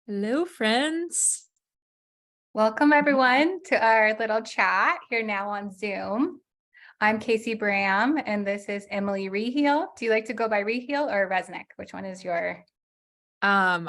Hello, friends. Welcome everyone to our little chat here now on Zoom. I'm Casey Bram and this is Emily Reheal. Do you like to go by Reheal or Resnick? Which one is your? I'm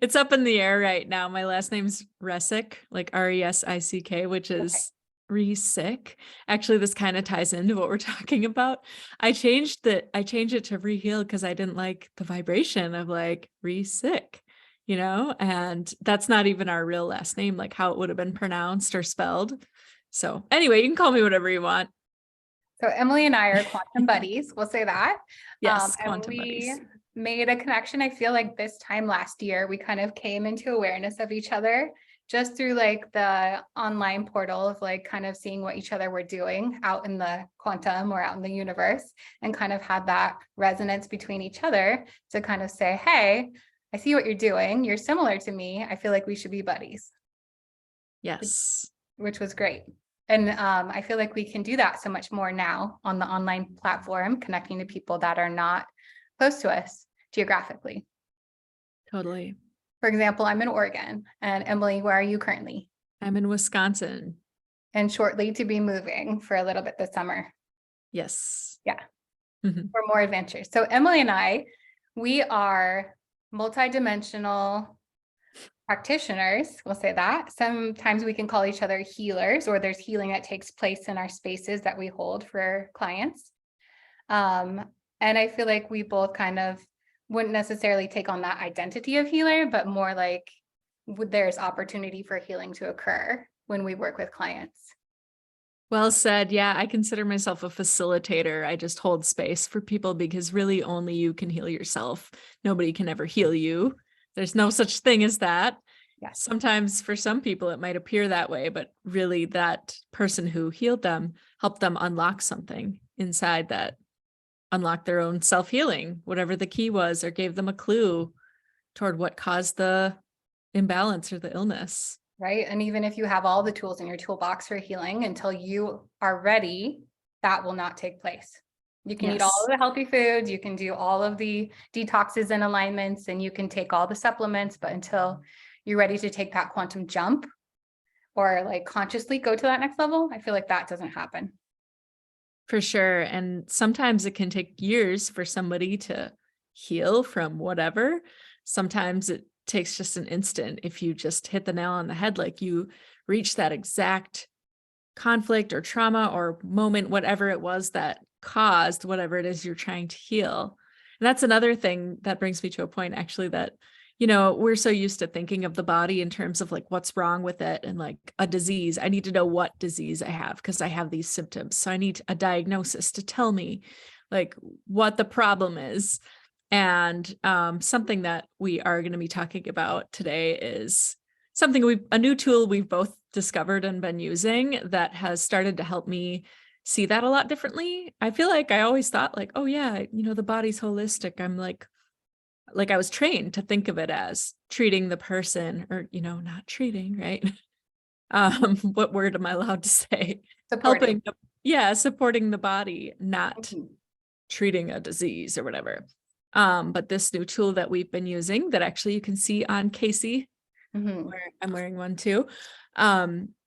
it's up in the air right now. My last name's Resick, like Resick, which Okay. is Resick. Actually, this kind of ties into what we're talking about. I changed it to Reheal because I didn't like the vibration of like Resick, and that's not even our real last name, like how it would have been pronounced or spelled. So anyway, you can call me whatever you want. So Emily and I are quantum buddies, we'll say that. Yes, And quantum we buddies. made a connection. I feel like this time last year, we kind of came into awareness of each other just through like the online portal of like kind of seeing what each other were doing out in the quantum or out in the universe, and kind of had that resonance between each other to kind of say, hey, I see what you're doing. You're similar to me. I feel like we should be buddies, Yes. which was great. And I feel like we can do that so much more now on the online platform, connecting to people that are not close to us geographically. Totally. For example, I'm in Oregon, and Emily, where are you currently? I'm in Wisconsin. And shortly to be moving for a little bit this summer. Yes. Yeah, Mhm. for more adventures. So Emily and I, we are multidimensional practitioners, we'll say that. Sometimes we can call each other healers, or there's healing that takes place in our spaces that we hold for clients. And I feel like we both kind of wouldn't necessarily take on that identity of healer, but more like there's opportunity for healing to occur when we work with clients. Well said. Yeah, I consider myself a facilitator. I just hold space for people because really only you can heal yourself. Nobody can ever heal you. There's no such thing as that. Yes. Sometimes for some people it might appear that way, but really that person who healed them helped them unlock something inside that unlocked their own self-healing, whatever the key was, or gave them a clue toward what caused the imbalance or the illness. Right. And even if you have all the tools in your toolbox for healing, until you are ready, that will not take place. You can eat all Yes. of the healthy foods, you can do all of the detoxes and alignments, and you can take all the supplements, but until you're ready to take that quantum jump or like consciously go to that next level, I feel like that doesn't happen. For sure. And sometimes it can take years for somebody to heal from whatever. Sometimes it takes just an instant if you just hit the nail on the head, like you reach that exact conflict or trauma or moment, whatever it was that caused whatever it is you're trying to heal. And that's another thing that brings me to a point actually that, we're so used to thinking of the body in terms of like what's wrong with it and like a disease. I need to know what disease I have because I have these symptoms. So I need a diagnosis to tell me like what the problem is. And something that we are going to be talking about today is something a new tool we've both discovered and been using that has started to help me see that a lot differently. I feel like I always thought like, oh yeah, the body's holistic. I'm like I was trained to think of it as treating the person or, not treating, right? What word am I allowed to say? Supporting. Helping, yeah, supporting the body, not Mhm. treating a disease or whatever. But this new tool that we've been using that actually you can see on Casey, Mhm. where I'm wearing one too.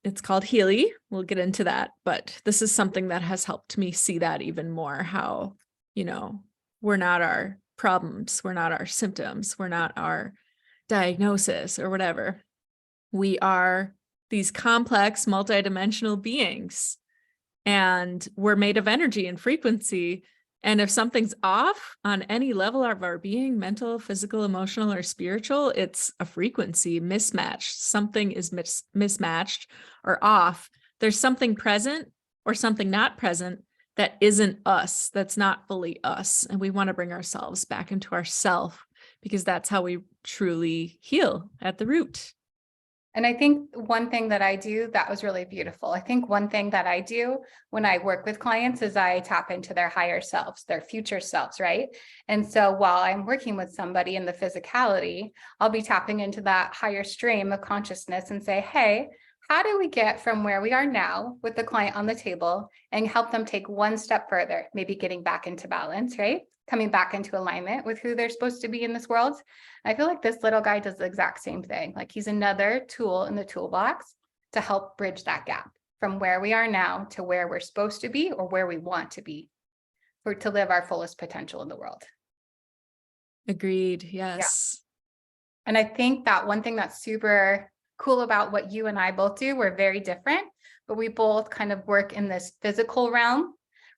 It's called Healy. We'll get into that, but this is something that has helped me see that even more, how, we're not our problems, we're not our symptoms, we're not our diagnosis or whatever. We are these complex, multidimensional beings, and we're made of energy and frequency. And if something's off on any level of our being, mental, physical, emotional, or spiritual, it's a frequency mismatch. Something is mismatched or off. There's something present or something not present that isn't us, that's not fully us. And we want to bring ourselves back into ourself because that's how we truly heal at the root. And I think one thing that I do that was really beautiful. I think one thing that I do when I work with clients is I tap into their higher selves, their future selves, right? And so while I'm working with somebody in the physicality, I'll be tapping into that higher stream of consciousness and say, hey, how do we get from where we are now with the client on the table and help them take one step further, maybe getting back into balance, right? Coming back into alignment with who they're supposed to be in this world. I feel like this little guy does the exact same thing. Like he's another tool in the toolbox to help bridge that gap from where we are now to where we're supposed to be or where we want to be for to live our fullest potential in the world. Agreed. Yeah. Yes. And I think that one thing that's super cool about what you and I both do, we're very different, but we both kind of work in this physical realm,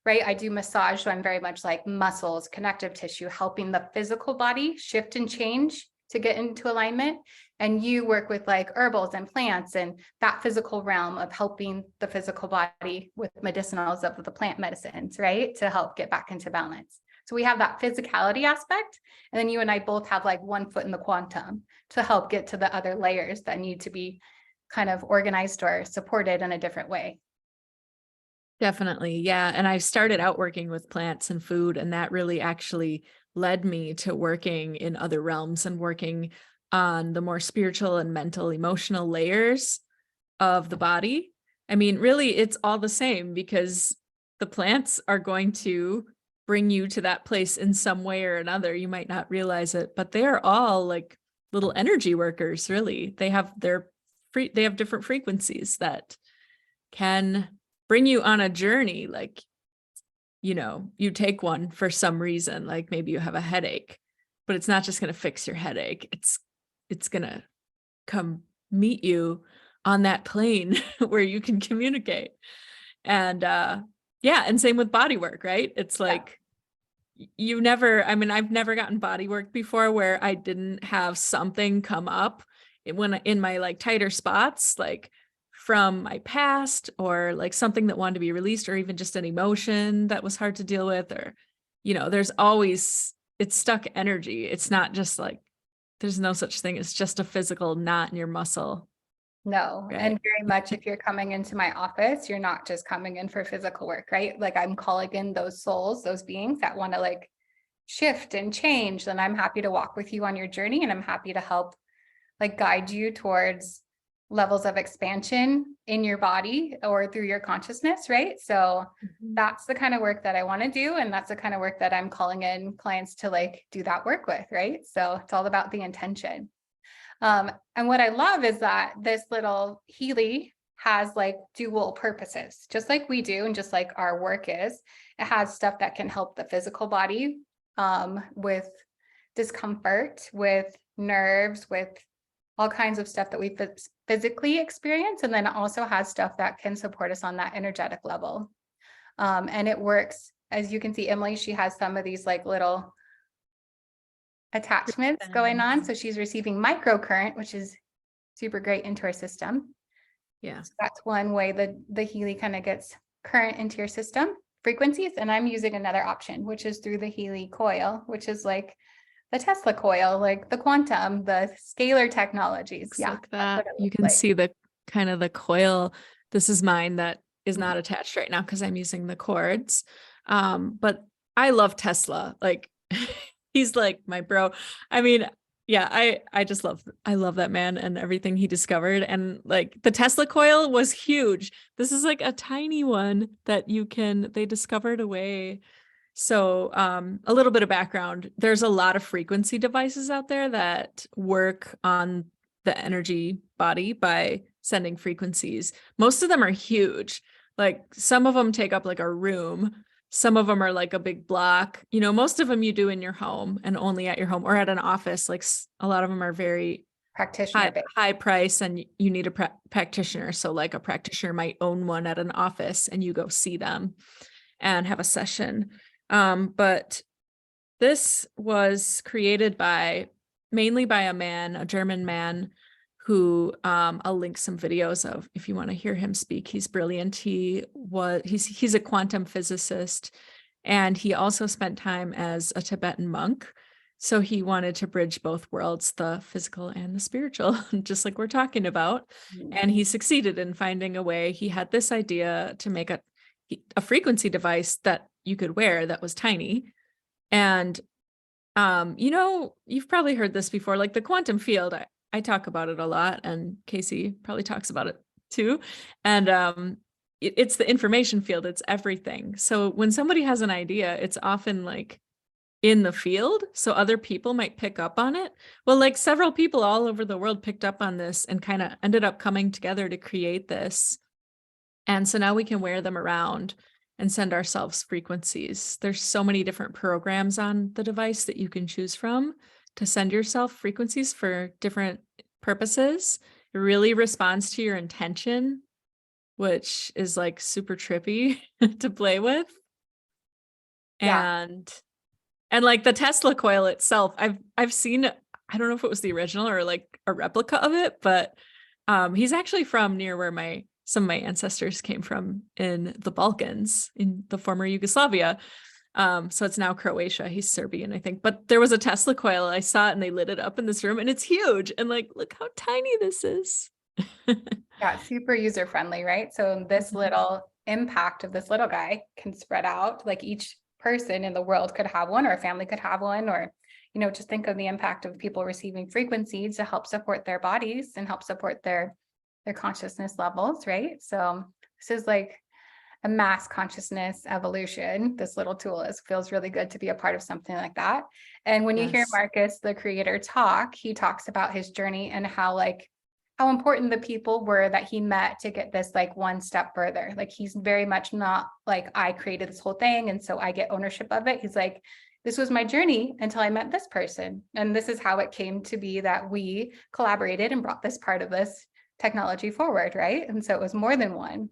right? I do massage, so I'm very much like muscles, connective tissue, helping the physical body shift and change to get into alignment. And you work with like herbals and plants and that physical realm of helping the physical body with medicinals of the plant medicines, right? To help get back into balance. So we have that physicality aspect. And then you and I both have like one foot in the quantum to help get to the other layers that need to be kind of organized or supported in a different way. Definitely. Yeah. And I started out working with plants and food, and that really actually led me to working in other realms and working on the more spiritual and mental, emotional layers of the body. I mean, really, it's all the same because the plants are going to bring you to that place in some way or another. You might not realize it, but they are all like little energy workers, really. They have they have different frequencies that can bring you on a journey. Like, you take one for some reason, like maybe you have a headache, but it's not just going to fix your headache. It's going to come meet you on that plane where you can communicate. And yeah, and same with body work, right? It's like I've never gotten body work before where I didn't have something come up when in my like tighter spots, like from my past, or like something that wanted to be released, or even just an emotion that was hard to deal with, or it's stuck energy. It's not just like, there's no such thing as just a physical knot in your muscle. No, Right. and very much if you're coming into my office, you're not just coming in for physical work, right? Like I'm calling in those souls, those beings that want to like shift and change. Then I'm happy to walk with you on your journey, and I'm happy to help like guide you towards levels of expansion in your body or through your consciousness, right? So Mhm. that's the kind of work that I want to do. And that's the kind of work that I'm calling in clients to like do that work with, right? So it's all about the intention. And what I love is that this little Healy has like dual purposes, just like we do, and just like our work is. It has stuff that can help the physical body with discomfort, with nerves, with all kinds of stuff that we physically experience. And then it also has stuff that can support us on that energetic level. And it works, as you can see, Emily, she has some of these like little attachments going on. So she's receiving microcurrent, which is super great into her system. Yeah. So that's one way the Healy kind of gets current into your system frequencies. And I'm using another option, which is through the Healy coil, which is like the Tesla coil, like the quantum, the scalar technologies. Looks Yeah. like That's that. what it You looks can like. see the kind of the coil. This is mine that is not attached right now because I'm using the cords. But I love Tesla. Like he's like my bro. I mean, yeah, I love that man and everything he discovered. And like the Tesla coil was huge. This is like a tiny one that they discovered a way. So a little bit of background, there's a lot of frequency devices out there that work on the energy body by sending frequencies. Most of them are huge. Like some of them take up like a room. Some of them are like a big block. Most of them you do in your home and only at your home or at an office. Like a lot of them are very Practitioner based. high price, and you need a practitioner. So like a practitioner might own one at an office and you go see them and have a session. But this was created mainly by a German man who I'll link some videos of if you want to hear him speak. He's brilliant. He's a quantum physicist, and he also spent time as a Tibetan monk. So he wanted to bridge both worlds, the physical and the spiritual, just like we're talking about. And he succeeded in finding a way. He had this idea to make a frequency device that you could wear that was tiny. And you've probably heard this before, like the quantum field. I talk about it a lot, and Casey probably talks about it too. And it's the information field, it's everything. So when somebody has an idea, it's often like in the field, so other people might pick up on it. Well, like several people all over the world picked up on this and kind of ended up coming together to create this. And so now we can wear them around and send ourselves frequencies. There's so many different programs on the device that you can choose from to send yourself frequencies for different purposes. It really responds to your intention, which is like super trippy to play with. Yeah. And like the Tesla coil itself, I've seen, I don't know if it was the original or like a replica of it, but he's actually from near where some of my ancestors came from in the Balkans, in the former Yugoslavia. So it's now Croatia. He's Serbian, I think. But there was a Tesla coil. I saw it and they lit it up in this room and it's huge. And like, look how tiny this is. Yeah, super user friendly, right? So this little impact of this little guy can spread out, like each person in the world could have one, or a family could have one, or, you know, just think of the impact of people receiving frequencies to help support their bodies and help support their consciousness levels, right? So this is like a mass consciousness evolution. This little tool feels really good to be a part of something like that. And when you hear Yes. Marcus, the creator, talk, he talks about his journey and how important the people were that he met to get this like one step further. Like he's very much not like, I created this whole thing and so I get ownership of it. He's like, this was my journey until I met this person. And this is how it came to be that we collaborated and brought this part of this technology forward, right? And so it was more than one.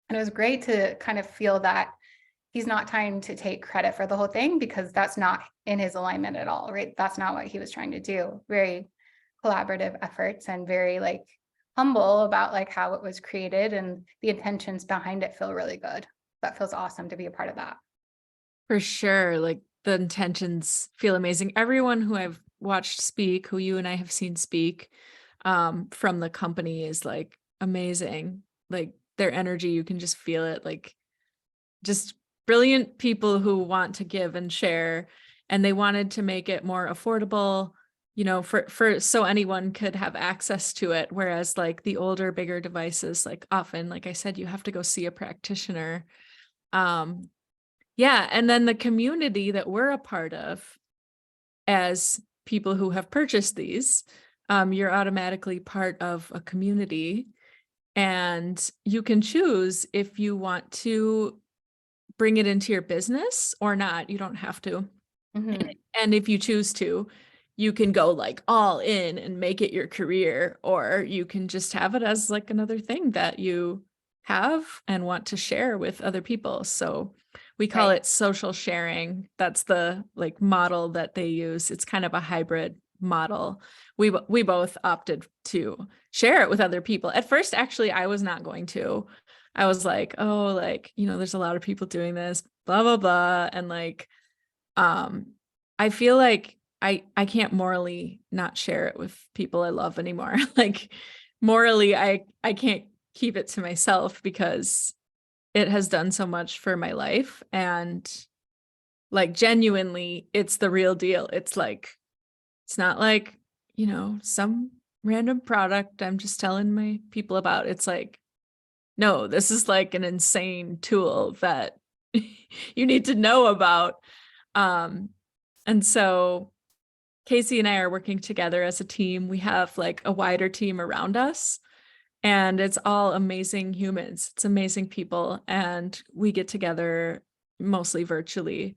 And it was great to kind of feel that he's not trying to take credit for the whole thing, because that's not in his alignment at all, right? That's not what he was trying to do. Very collaborative efforts and very like humble about like how it was created, and the intentions behind it feel really good. That feels awesome to be a part of that. For sure. Like the intentions feel amazing. Everyone who I've watched speak, who you and I have seen speak from the company is like amazing. Like their energy, you can just feel it. Like just brilliant people who want to give and share. And they wanted to make it more affordable, you know, for so anyone could have access to it. Whereas like the older, bigger devices, like often, like I said, you have to go see a practitioner. Um, yeah. And then the community that we're a part of as people who have purchased these, you're automatically part of a community and you can choose if you want to bring it into your business or not. You don't have to. Mm-hmm. And if you choose to, you can go like all in and make it your career, or you can just have it as like another thing that you have and want to share with other people. So we call Right. it social sharing. That's the like model that they use. It's kind of a hybrid model. We both opted to share it with other people. At first, actually, I was not going to. I was like, oh, like, you know, there's a lot of people doing this, blah, blah, blah. And like, I feel like I can't morally not share it with people I love anymore. Like morally, I can't keep it to myself because it has done so much for my life. And like genuinely, it's the real deal. It's like, it's not like, you know, some random product I'm just telling my people about. It's like, no, this is like an insane tool that you need to know about. Um, and so Casey and I are working together as a team. We have like a wider team around us, and it's all amazing humans. It's amazing people, and we get together mostly virtually.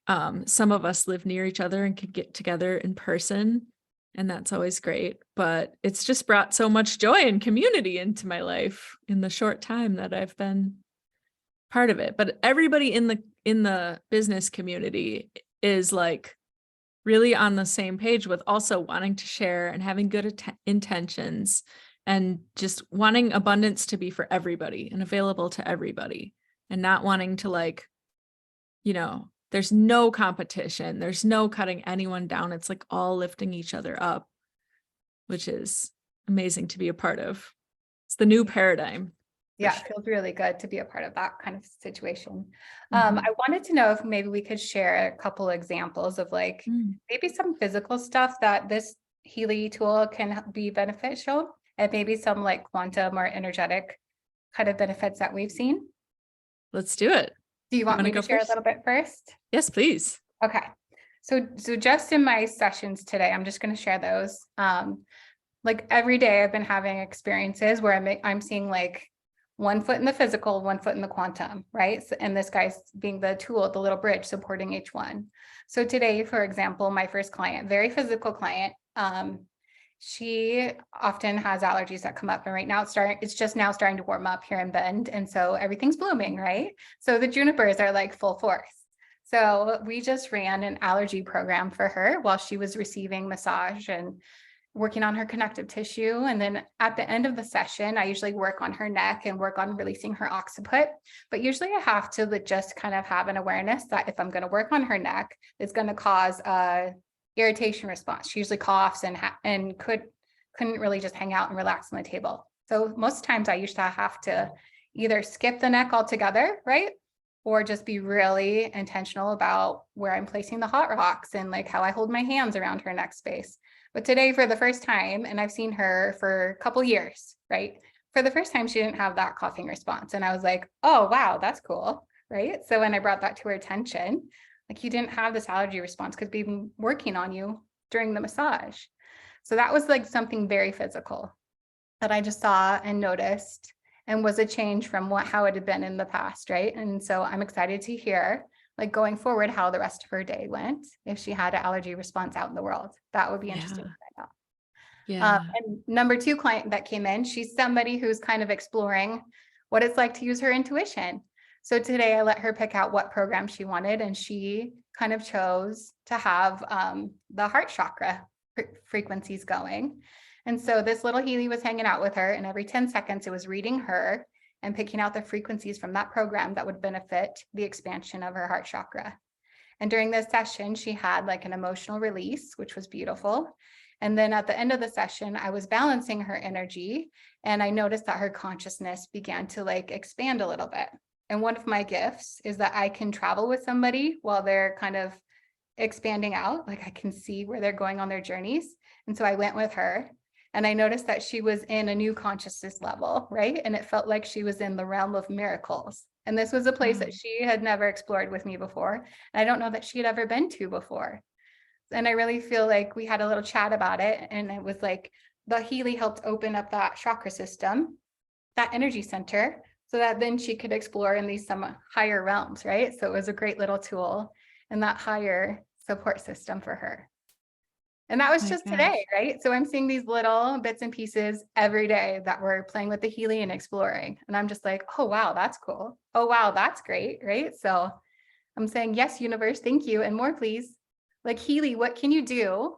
Some of us live near each other and can get together in person, and that's always great. But it's just brought so much joy and community into my life in the short time that I've been part of it. But everybody in the business community is like really on the same page with also wanting to share and having good intentions and just wanting abundance to be for everybody and available to everybody, and not wanting to like, you know, there's no competition. There's no cutting anyone down. It's like all lifting each other up, which is amazing to be a part of. It's the new paradigm for Yeah, it sure. feels really good to be a part of that kind of situation. Mhm. I wanted to know if maybe we could share a couple examples of like Mm. maybe some physical stuff that this Healy tool can be beneficial. and maybe some like quantum or energetic kind of benefits that we've seen. Let's do it. Do you want Want me to to go share a first? little bit first? Yes, please. Okay. So just in my sessions today, I'm just going to share those. Like every day I've been having experiences where I'm seeing like one foot in the physical, one foot in the quantum, right? And this guy's being the tool, the little bridge supporting each one. So today, for example, my first client, very physical client, she often has allergies that come up, and right now it's just now starting to warm up here in Bend, and so everything's blooming, right? So the junipers are like full force. So we just ran an allergy program for her while she was receiving massage and working on her connective tissue. And then at the end of the session, I usually work on her neck and work on releasing her occiput. But usually I have to just kind of have an awareness that if I'm going to work on her neck, it's going to cause a irritation response. She usually coughs and couldn't really just hang out and relax on the table. So most times I used to have to either skip the neck altogether, right? Or just be really intentional about where I'm placing the hot rocks and like how I hold my hands around her neck space. But today, for the first time, and I've seen her for a couple years, right? For the first time, she didn't have that coughing response. And I was like, oh, wow, that's cool, right? So when I brought that to her attention, like you didn't have this allergy response because we've been working on you during the massage. So that was like something very physical that I just saw and noticed and was a change from how it had been in the past, right? And so I'm excited to hear like going forward how the rest of her day went if she had an allergy response out in the world. That would be interesting to Yeah. find out. Yeah. And number two client that came in, she's somebody who's kind of exploring what it's like to use her intuition. So today I let her pick out what program she wanted, and she kind of chose to have the heart chakra frequencies going. And so this little Healy was hanging out with her, and every 10 seconds it was reading her and picking out the frequencies from that program that would benefit the expansion of her heart chakra. And during this session, she had like an emotional release, which was beautiful. And then at the end of the session, I was balancing her energy, and I noticed that her consciousness began to like expand a little bit. And one of my gifts is that I can travel with somebody while they're kind of expanding out, like I can see where they're going on their journeys. And so I went with her, and I noticed that she was in a new consciousness level, right? And it felt like she was in the realm of miracles. And this was a place that she had never explored with me before. And I don't know that she had ever been to before. And I really feel like we had a little chat about it. And it was like the Healy helped open up that chakra system, that energy center, so that then she could explore in these some higher realms, right? So it was a great little tool and that higher support system for her. And that was My just today, gosh. right? So I'm seeing these little bits and pieces every day that we're playing with the Healy and exploring. And I'm just like, oh, wow, that's cool. Oh, wow, that's great, right? So I'm saying, yes, universe, thank you. And more, please. Like Healy, what can you do?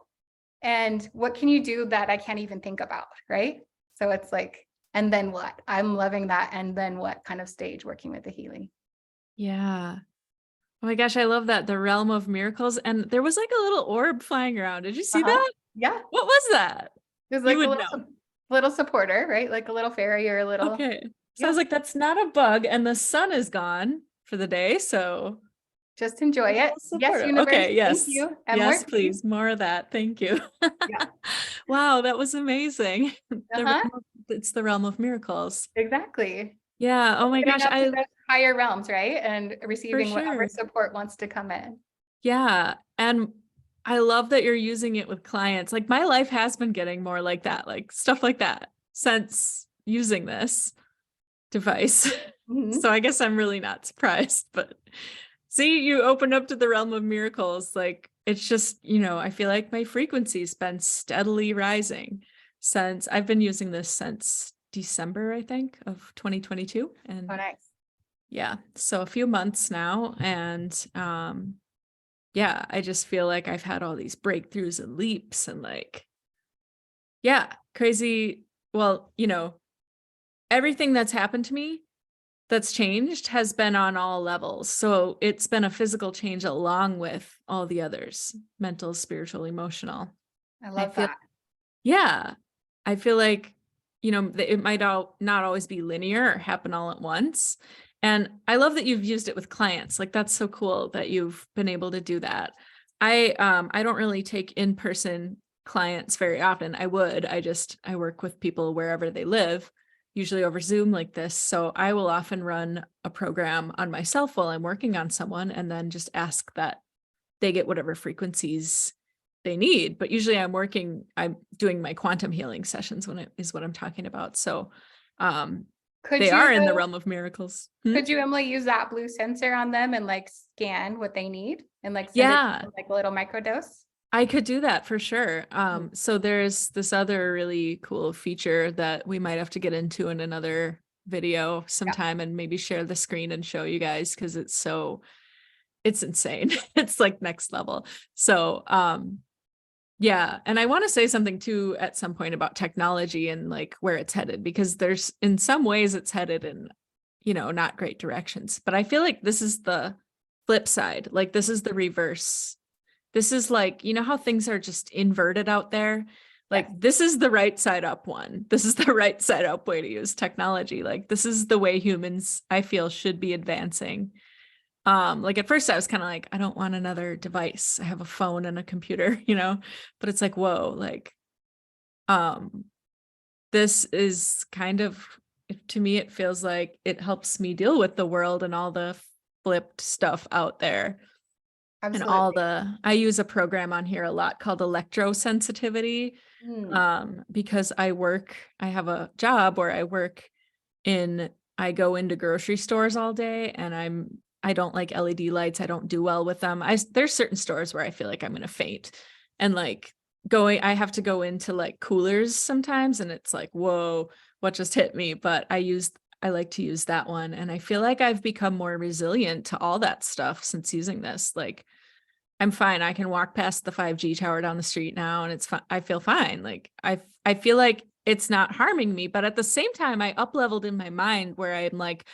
And what can you do that I can't even think about, right? So it's like, and then what? I'm loving that. And then what kind of stage working with the Healy? Yeah. Oh my gosh, I love that. The realm of miracles. And there was like a little orb flying around. Did you see Uh-huh. that? Yeah. What was that? There's You like a would little, know. little supporter, right? Like a little fairy or a little, Okay. So I yeah, was like, that's not a bug. And the sun is gone for the day. So just enjoy a it. little Yes, supportive. universe. Okay. Thank Yes. you. And more, Yes, please. please. More of that. Thank you. Yeah. Wow, that was amazing. Uh-huh. It's the realm of miracles. Exactly. Yeah. Oh my Opening gosh. up to the higher realms, right? And For receiving whatever sure. support wants to come in. Yeah. And I love that you're using it with clients. Like my life has been getting more like that, like stuff like that since using this device. So Mhm. I guess I'm really not surprised, but see, you open up to the realm of miracles. Like it's just, I feel like my frequency's been steadily rising since I've been using this since December, I think, of 2022. Oh, And nice. yeah, so a few months now. And yeah, I just feel like I've had all these breakthroughs and leaps and like, yeah, crazy. Well, everything that's happened to me that's changed has been on all levels. So it's been a physical change along with all the others, mental, spiritual, emotional. I I love feel, that. yeah, I feel like, it might not always be linear or happen all at once. And I love that you've used it with clients. Like that's so cool that you've been able to do that. I don't really take in-person clients very often. I work with people wherever they live, usually over Zoom like this. So I will often run a program on myself while I'm working on someone and then just ask that they get whatever frequencies they need. But usually I'm doing my quantum healing sessions when it is what I'm talking about. So Could they you are in the though, realm of miracles. could you, Emily, use that blue sensor on them and like scan what they need and like send it to Yeah, them, like a little microdose? I could do that for sure. So there's this other really cool feature that we might have to get into in another video Yeah. sometime and maybe share the screen and show you guys because it's insane. It's like next level. So yeah, and I want to say something too at some point about technology and like where it's headed, because there's in some ways it's headed in, not great directions. But I feel like this is the flip side. Like this is the reverse. This is like, how things are just inverted out there. Like Yes. this is the right side up one. This is the right side up way to use technology. Like this is the way humans, I feel, should be advancing. Like at first I was kind of like, I don't want another device. I have a phone and a computer, but it's like, whoa, like, um, this is kind of, to me, it feels like it helps me deal with the world and all the flipped stuff out there. And Absolutely. I use a program on here a lot called electrosensitivity, Mm. because I have a job where I go into grocery stores all day and I don't like LED lights. I don't do well with them. There's certain stores where I feel like I'm going to faint, and like I have to go into like coolers sometimes and it's like, whoa, what just hit me? But I like to use that one. And I feel like I've become more resilient to all that stuff since using this. Like I'm fine. I can walk past the 5G tower down the street now and it's fine. I feel fine. Like I feel like it's not harming me, but at the same time I up-leveled in my mind where I'm like,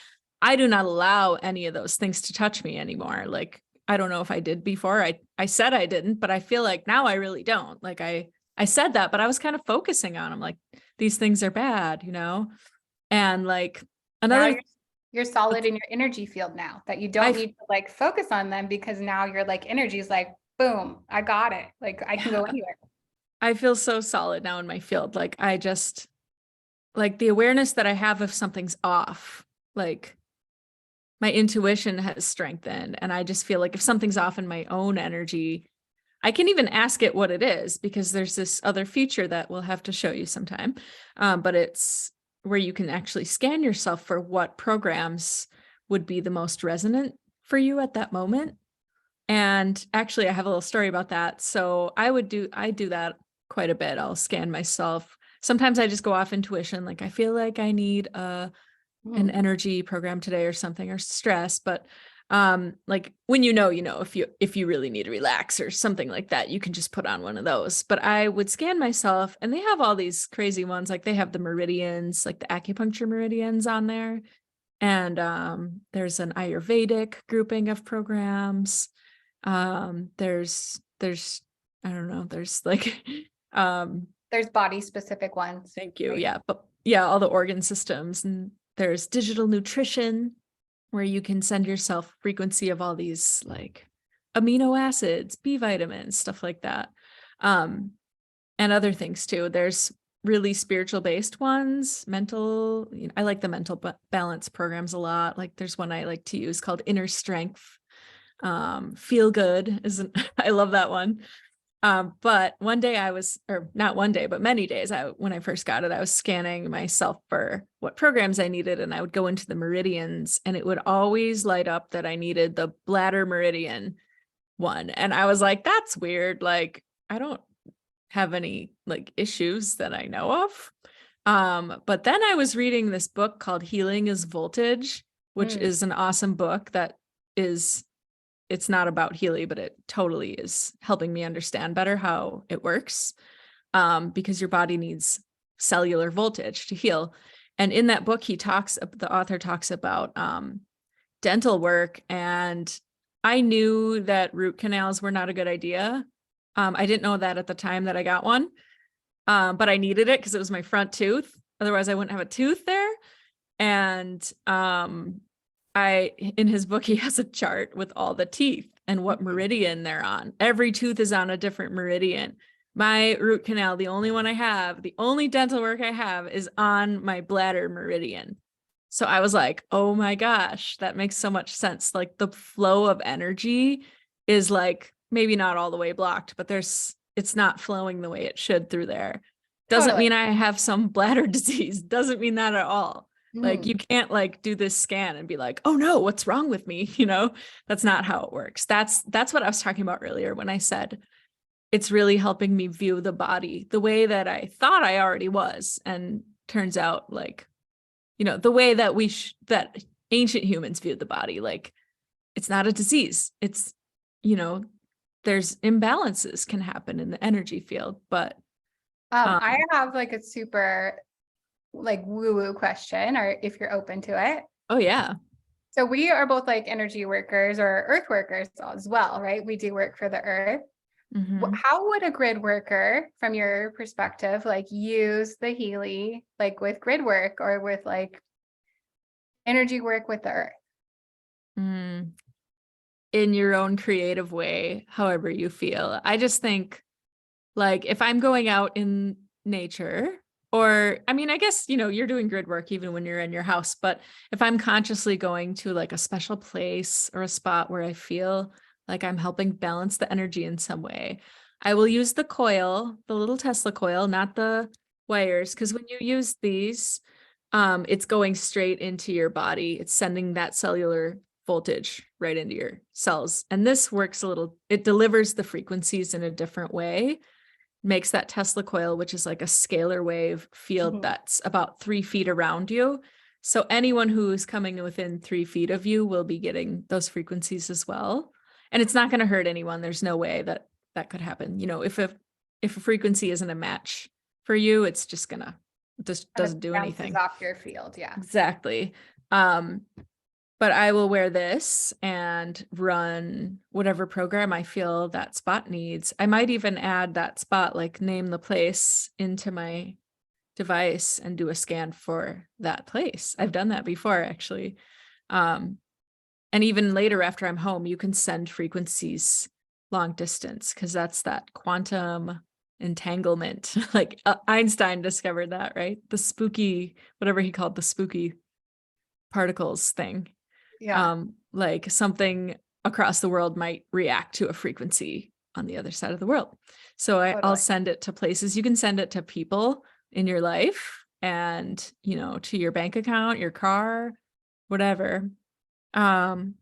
I do not allow any of those things to touch me anymore. Like I don't know if I did before. I said I didn't, but I feel like now I really don't. Like I said that, but I was kind of focusing on them like these things are bad, And like Now another you're solid in your energy field now that you don't I need to like focus on them because now your like energy is like, boom, I got it. Like I can go yeah, anywhere. I feel so solid now in my field. Like I just like the awareness that I have if something's off, like my intuition has strengthened. And I just feel like if something's off in my own energy, I can even ask it what it is, because there's this other feature that we'll have to show you sometime. But it's where you can actually scan yourself for what programs would be the most resonant for you at that moment. And actually, I have a little story about that. So I do that quite a bit. I'll scan myself. Sometimes I just go off intuition. Like I feel like I need an Mm. energy program today or something, or stress. But like when if you really need to relax or something like that, you can just put on one of those. But I would scan myself and they have all these crazy ones. Like they have the meridians, like the acupuncture meridians on there. And there's an Ayurvedic grouping of programs. There's I don't know, there's like There's body specific ones, thank you. right? Yeah, but yeah, all the organ systems, and there's digital nutrition where you can send yourself frequency of all these like amino acids, B vitamins, stuff like that. Um and other things too. There's really spiritual based ones, I like the mental balance programs a lot. Like there's one I like to use called Inner Strength. Feel Good isn't I love that one. But one day or not one day, but many days, when I first got it, I was scanning myself for what programs I needed, and I would go into the meridians, and it would always light up that I needed the bladder meridian one. And I was like, that's weird. Like, I don't have any like issues that I know of. But then I was reading this book called Healing is Voltage, which Mm. is an awesome book that is it's not about Healy, but it totally is helping me understand better how it works. Because your body needs cellular voltage to heal. And in that book, the author talks about dental work. And I knew that root canals were not a good idea. I didn't know that at the time that I got one. But I needed it because it was my front tooth. Otherwise, I wouldn't have a tooth there. And in his book, he has a chart with all the teeth and what meridian they're on. Every tooth is on a different meridian. My root canal, the only one I have, the only dental work I have is on my bladder meridian. So I was like, oh my gosh, that makes so much sense. Like the flow of energy is like maybe not all the way blocked, but it's not flowing the way it should through there. Doesn't Totally. mean I have some bladder disease. Doesn't mean that at all. Like Mhm. you can't like do this scan and be like, oh no, what's wrong with me? That's not how it works. That's what I was talking about earlier when I said it's really helping me view the body the way that I thought I already was. And turns out like, the way that that ancient humans viewed the body, like it's not a disease. It's, you know, there's imbalances can happen in the energy field, but I um, have like a super like woo-woo question, or if you're open to it. oh yeah. So we are both like energy workers or earth workers as well, right? We do work for the earth. Hmm. How would a grid worker, from your perspective, like use the Healy, like with grid work or with like energy work with the earth? Mm. In your own creative way, however you feel. I just think like if I'm going out in nature, or I mean, I guess, you're doing grid work even when you're in your house, but if I'm consciously going to like a special place or a spot where I feel like I'm helping balance the energy in some way, I will use the coil, the little Tesla coil, not the wires, because when you use these, it's going straight into your body. It's sending that cellular voltage right into your cells. And this works it delivers the frequencies in a different way, makes that Tesla coil, which is like a scalar wave field Mhm. that's about 3 feet around you. So anyone who's coming within 3 feet of you will be getting those frequencies as well. And it's not going to hurt anyone. There's no way that that could happen. If a frequency isn't a match for you, it's just Kind of doesn't do bounces anything. off your field. Yeah. Exactly. Um, but I will wear this and run whatever program I feel that spot needs. I might even add that spot, like name the place into my device and do a scan for that place. I've done that before, actually. Um, and even later after I'm home, you can send frequencies long distance because that's that quantum entanglement. Like Einstein discovered that, right? The spooky, whatever he called the spooky particles thing. Yeah. Like something across the world might react to a frequency on the other side of the world. So I'll Totally. send it to places. You can send it to people in your life and, to your bank account, your car, whatever. Um,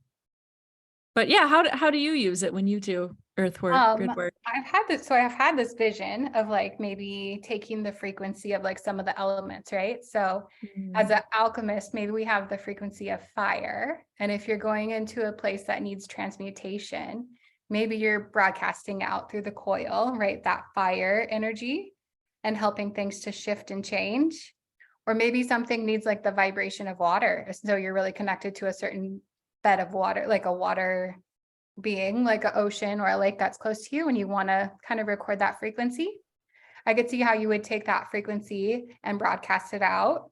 but yeah, how do you use it when you do earth work, grid work? I've had this vision of like maybe taking the frequency of like some of the elements, right? So as Mm. an alchemist, maybe we have the frequency of fire. And if you're going into a place that needs transmutation, maybe you're broadcasting out through the coil, right? That fire energy and helping things to shift and change. Or maybe something needs like the vibration of water. So you're really connected to a certain bed of water, like a water being, like an ocean or a lake that's close to you, and you want to kind of record that frequency. I could see how you would take that frequency and broadcast it out,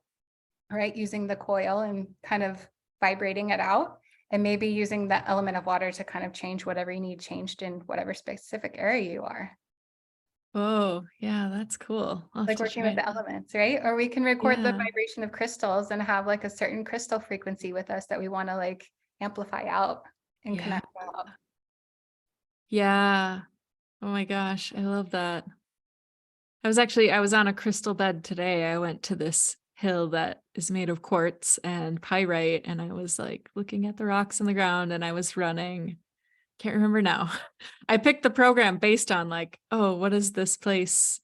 right? Using the coil and kind of vibrating it out, and maybe using the element of water to kind of change whatever you need changed in whatever specific area you are. Oh, yeah, that's cool. I'll have Like to working try with the that. elements, right? Or we can record the Yeah. vibration of crystals and have like a certain crystal frequency with us that we want to like amplify out and Yeah. connect out. Yeah. Oh my gosh, I love that. I was on a crystal bed today. I went to this hill that is made of quartz and pyrite, and I was like looking at the rocks in the ground and I was running. Can't remember now. I picked the program based on like, oh, what is this place?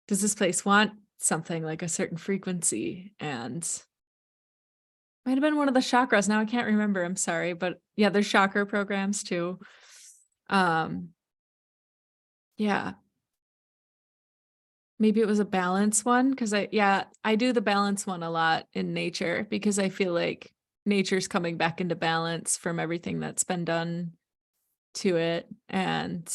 Does this place want something like a certain frequency? And might have been one of the chakras. Now I can't remember. I'm sorry, but yeah, there's chakra programs too. Um, yeah, maybe it was a balance one because I do the balance one a lot in nature because I feel like nature's coming back into balance from everything that's been done to it. And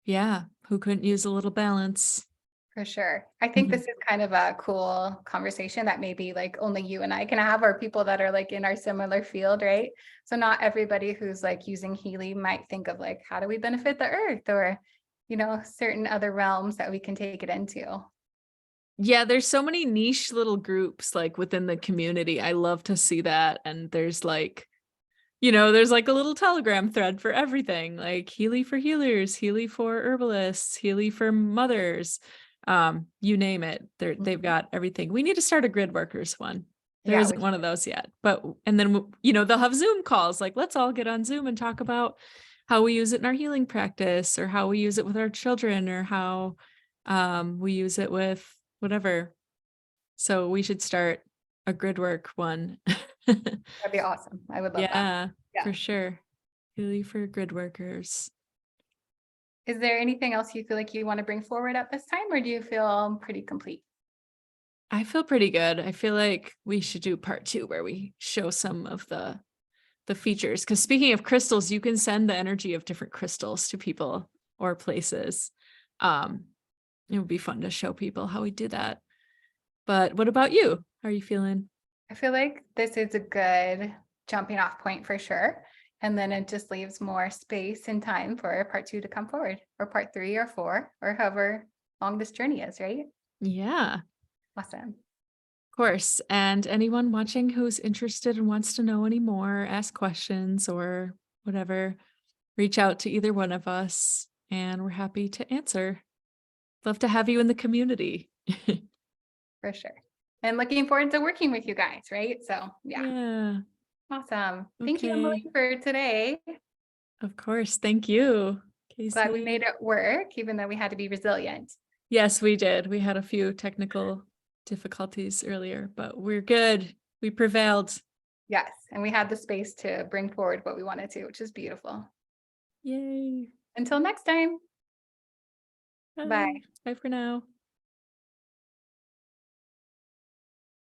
yeah, who couldn't use a little balance? For sure. I think this Mhm. is kind of a cool conversation that maybe like only you and I can have, or people that are like in our similar field, right? So not everybody who's like using Healy might think of like, how do we benefit the earth? Or, certain other realms that we can take it into. Yeah, there's so many niche little groups like within the community. I love to see that. And there's like a little Telegram thread for everything, like Healy for healers, Healy for herbalists, Healy for mothers. You name it. They've Mhm. got everything. We need to start a grid workers one. There Yeah, isn't one of those yet. And then they'll have Zoom calls, like let's all get on Zoom and talk about how we use it in our healing practice, or how we use it with our children, or how we use it with whatever. So we should start a grid work one. that'd be awesome. I would love that. Yeah, Yeah. for sure. Really for grid workers. Is there anything else you feel like you want to bring forward at this time, or do you feel pretty complete? I feel pretty good. I feel like we should do part 2 where we show some of the features. Because speaking of crystals, you can send the energy of different crystals to people or places. Um, it would be fun to show people how we do that. But what about you? How are you feeling? I feel like this is a good jumping off point for sure. And then it just leaves more space and time for part 2 to come forward, or part 3 or 4, or however long this journey is, right? Yeah, of Awesome. course. And anyone watching who's interested and wants to know any more, ask questions or whatever, reach out to either one of us and we're happy to answer. Love to have you in the community. For sure. And looking forward to working with you guys, right? So yeah, Yeah. awesome. Thank you, Emily, Okay. for today. Of course. Thank you, Glad we made Casey. it work, even though we had to be resilient. Yes, we did. We had a few technical difficulties earlier, but we're good. We prevailed. Yes. And we had the space to bring forward what we wanted to, which is beautiful. Yay. Until next time. Bye. Bye. Bye for now.